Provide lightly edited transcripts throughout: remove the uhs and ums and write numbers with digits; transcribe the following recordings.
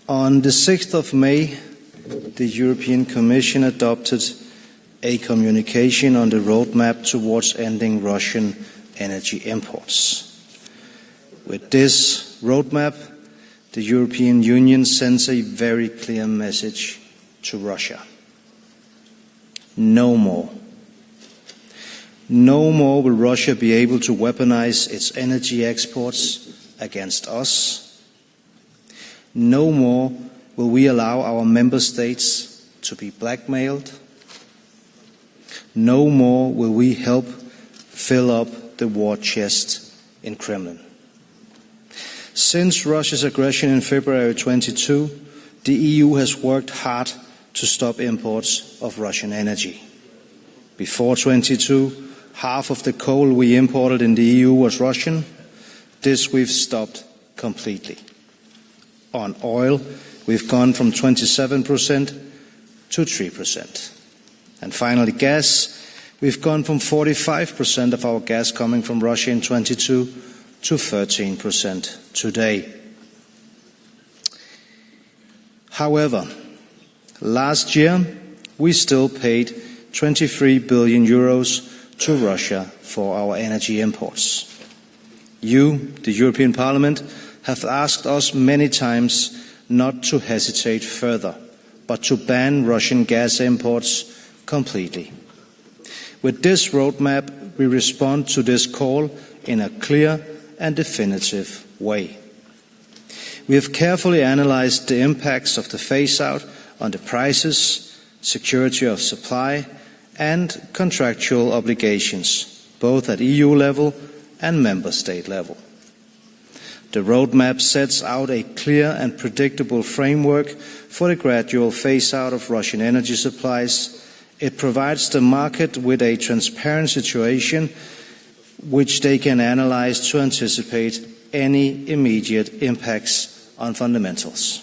On the 6th of May, the European Commission adopted a communication on the roadmap towards ending Russian energy imports. With this roadmap, the European Union sends a very clear message to Russia. No more. No more will Russia be able to weaponize its energy exports against us. No more will we allow our member states to be blackmailed. No more will we help fill up the war chest in Kremlin. Since Russia's aggression in February 22, the EU has worked hard to stop imports of Russian energy. Before 22, half of the coal we imported in the EU was Russian. This we've stopped completely. On oil, we've gone from 27% to 3%. And finally, gas, we've gone from 45% of our gas coming from Russia in 22 to 13% today. However, last year we still paid 23 billion euros to Russia for our energy imports. You, the European Parliament, have asked us many times not to hesitate further, but to ban Russian gas imports completely. With this roadmap, we respond to this call in a clear and definitive way. We have carefully analyzed the impacts of the phase-out on the prices, security of supply, and contractual obligations, both at EU level and member state level. The roadmap sets out a clear and predictable framework for the gradual phase-out of Russian energy supplies. It provides the market with a transparent situation which they can analyze to anticipate any immediate impacts on fundamentals.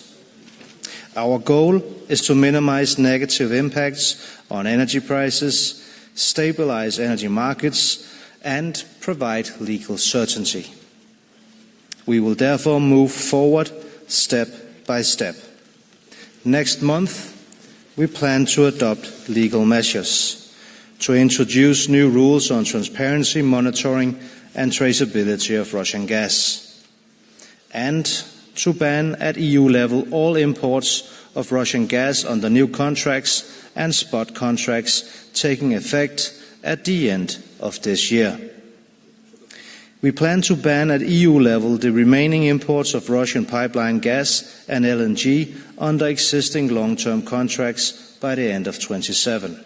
Our goal is to minimize negative impacts on energy prices, stabilize energy markets, and provide legal certainty. We will therefore move forward step by step. Next month, we plan to adopt legal measures to introduce new rules on transparency, monitoring, and traceability of Russian gas, and to ban at EU level all imports of Russian gas under new contracts and spot contracts taking effect at the end of this year. We plan to ban at EU level the remaining imports of Russian pipeline gas and LNG under existing long-term contracts by the end of 2027.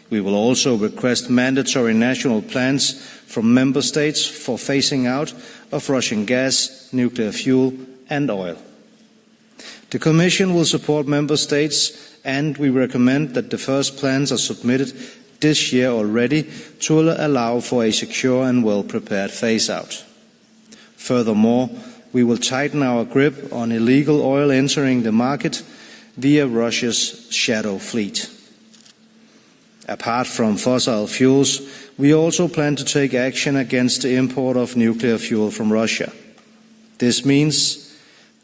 We will also request mandatory national plans from member states for phasing out of Russian gas, nuclear fuel and oil. The Commission will support member states, and we recommend that the first plans are submitted this year already to allow for a secure and well-prepared phase-out. Furthermore, we will tighten our grip on illegal oil entering the market via Russia's shadow fleet. Apart from fossil fuels, we also plan to take action against the import of nuclear fuel from Russia. This means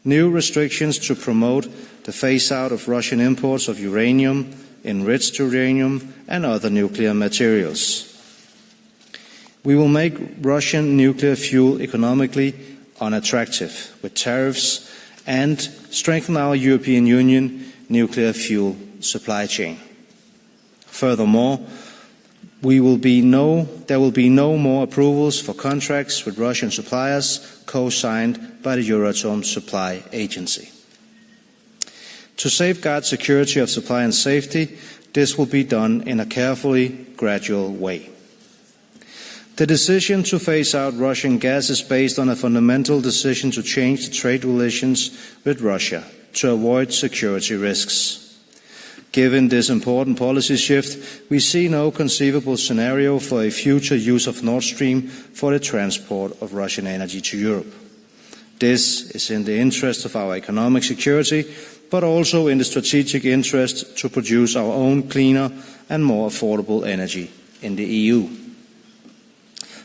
new restrictions to promote the phase-out of Russian imports of uranium, enriched uranium, and other nuclear materials. We will make Russian nuclear fuel economically unattractive with tariffs and strengthen our European Union nuclear fuel supply chain. Furthermore, there will be no more approvals for contracts with Russian suppliers co-signed by the Euratom Supply Agency. To safeguard security of supply and safety, this will be done in a carefully gradual way. The decision to phase out Russian gas is based on a fundamental decision to change the trade relations with Russia to avoid security risks. Given this important policy shift, we see no conceivable scenario for a future use of Nord Stream for the transport of Russian energy to Europe. This is in the interest of our economic security, but also in the strategic interest to produce our own cleaner and more affordable energy in the EU.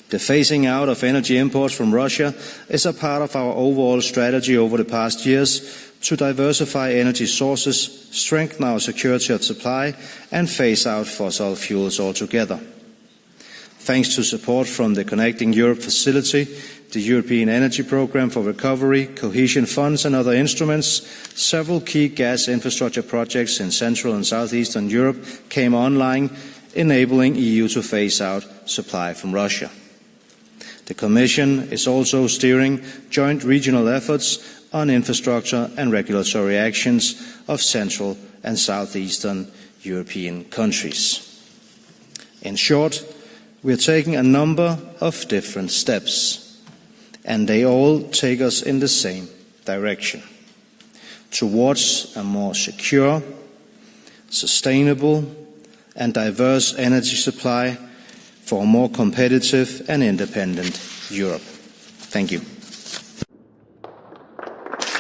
The phasing out of energy imports from Russia is a part of our overall strategy over the past years to diversify energy sources, strengthen our security of supply, and phase out fossil fuels altogether. Thanks to support from the Connecting Europe Facility, the European Energy Programme for Recovery, cohesion funds and other instruments, several key gas infrastructure projects in Central and Southeastern Europe came online, enabling EU to phase out supply from Russia. The Commission is also steering joint regional efforts on infrastructure and regulatory actions of Central and Southeastern European countries. In short, we are taking a number of different steps, and they all take us in the same direction, towards a more secure, sustainable, and diverse energy supply for a more competitive and independent Europe. Thank you.